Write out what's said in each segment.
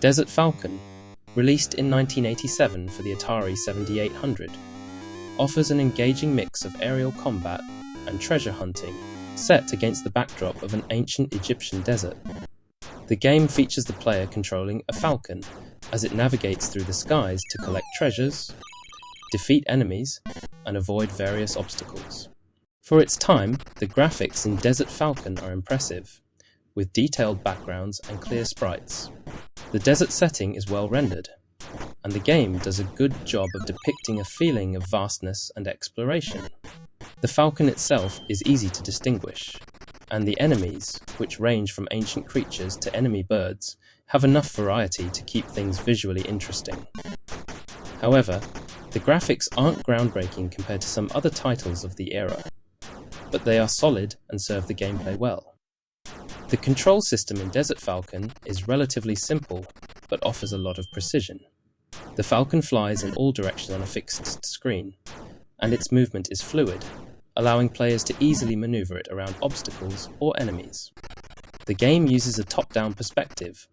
Desert Falcon, released in 1987 for the Atari 7800, offers an engaging mix of aerial combat and treasure hunting set against the backdrop of an ancient Egyptian desert. The game features the player controlling a falcon as it navigates through the skies to collect treasures, defeat enemies, and avoid various obstacles. For its time, the graphics in Desert Falcon are impressive, with detailed backgrounds and clear sprites. The desert setting is well rendered, and the game does a good job of depicting a feeling of vastness and exploration. The falcon itself is easy to distinguish, and the enemies, which range from ancient creatures to enemy birds, have enough variety to keep things visually interesting. However, the graphics aren't groundbreaking compared to some other titles of the era, but they are solid and serve the gameplay well. The control system in Desert Falcon is relatively simple, but offers a lot of precision. The falcon flies in all directions on a fixed screen, and its movement is fluid, allowing players to easily maneuver it around obstacles or enemies. The game uses a top-down perspective,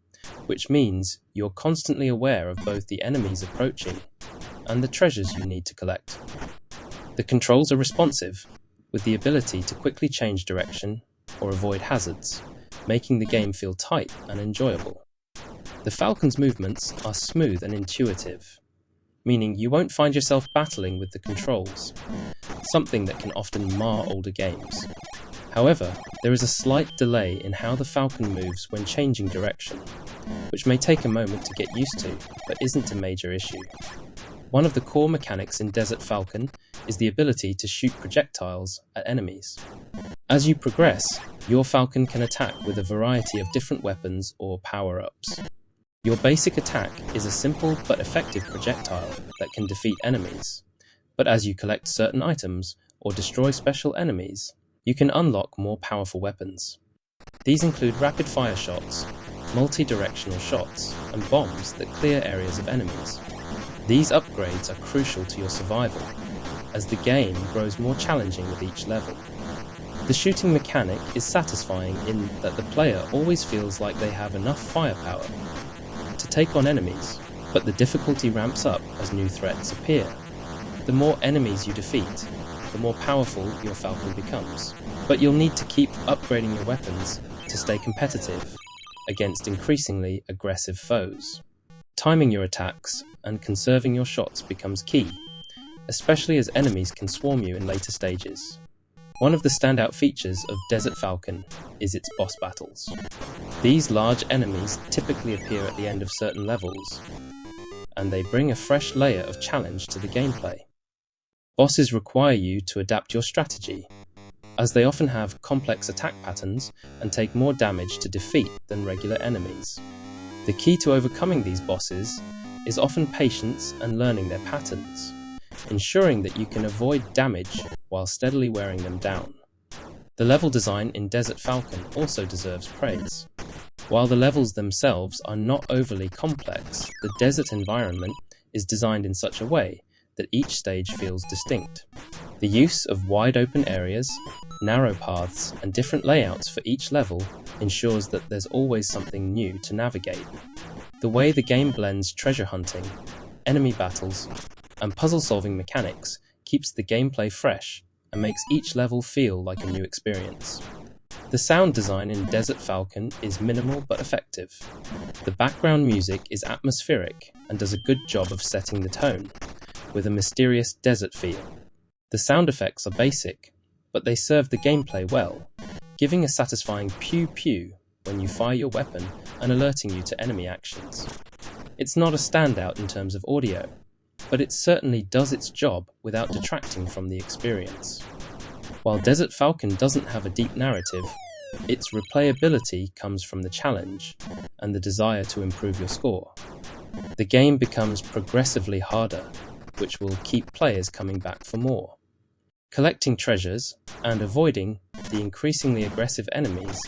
which means you're constantly aware of both the enemies approaching and the treasures you need to collect. The controls are responsive, with the ability to quickly change direction or avoid hazards, making the game feel tight and enjoyable. The falcon's movements are smooth and intuitive, meaning you won't find yourself battling with the controls, something that can often mar older games. However, there is a slight delay in how the falcon moves when changing direction, which may take a moment to get used to, but isn't a major issue. One of the core mechanics in Desert Falcon is the ability to shoot projectiles at enemies. As you progress, your falcon can attack with a variety of different weapons or power-ups. Your basic attack is a simple but effective projectile that can defeat enemies, but as you collect certain items or destroy special enemies, you can unlock more powerful weapons. These include rapid-fire shots, multi-directional shots, and bombs that clear areas of enemies. These upgrades are crucial to your survival, as the game grows more challenging with each level. The shooting mechanic is satisfying in that the player always feels like they have enough firepower to take on enemies, but the difficulty ramps up as new threats appear. The more enemies you defeat, the more powerful your falcon becomes, but you'll need to keep upgrading your weapons to stay competitive against increasingly aggressive foes. Timing your attacks and conserving your shots becomes key, especially as enemies can swarm you in later stages. One of the standout features of Desert Falcon is its boss battles. These large enemies typically appear at the end of certain levels, and they bring a fresh layer of challenge to the gameplay. Bosses require you to adapt your strategy, as they often have complex attack patterns and take more damage to defeat than regular enemies. The key to overcoming these bosses is often patience and learning their patterns, ensuring that you can avoid damage while steadily wearing them down. The level design in Desert Falcon also deserves praise. While the levels themselves are not overly complex, the desert environment is designed in such a way that each stage feels distinct. The use of wide open areas, narrow paths, and different layouts for each level ensures that there's always something new to navigate. The way the game blends treasure hunting, enemy battles, and puzzle-solving mechanics keeps the gameplay fresh and makes each level feel like a new experience. The sound design in Desert Falcon is minimal but effective. The background music is atmospheric and does a good job of setting the tone, with a mysterious desert feel. The sound effects are basic, but they serve the gameplay well, giving a satisfying pew-pew when you fire your weapon and alerting you to enemy actions. It's not a standout in terms of audio, but it certainly does its job without detracting from the experience. While Desert Falcon doesn't have a deep narrative, its replayability comes from the challenge and the desire to improve your score. The game becomes progressively harder, which will keep players coming back for more. Collecting treasures and avoiding the increasingly aggressive enemies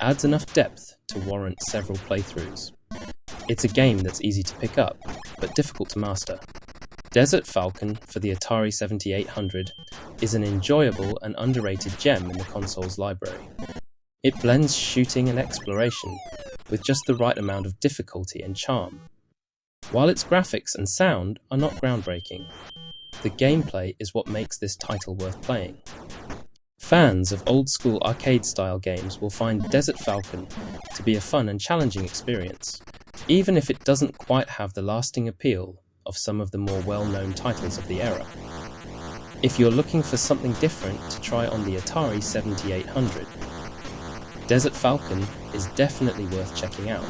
adds enough depth to warrant several playthroughs. It's a game that's easy to pick up, but difficult to master. Desert Falcon for the Atari 7800 is an enjoyable and underrated gem in the console's library. It blends shooting and exploration, with just the right amount of difficulty and charm. While its graphics and sound are not groundbreaking, the gameplay is what makes this title worth playing. Fans of old-school arcade-style games will find Desert Falcon to be a fun and challenging experience, even if it doesn't quite have the lasting appeal of some of the more well-known titles of the era. If you're looking for something different to try on the Atari 7800, Desert Falcon is definitely worth checking out.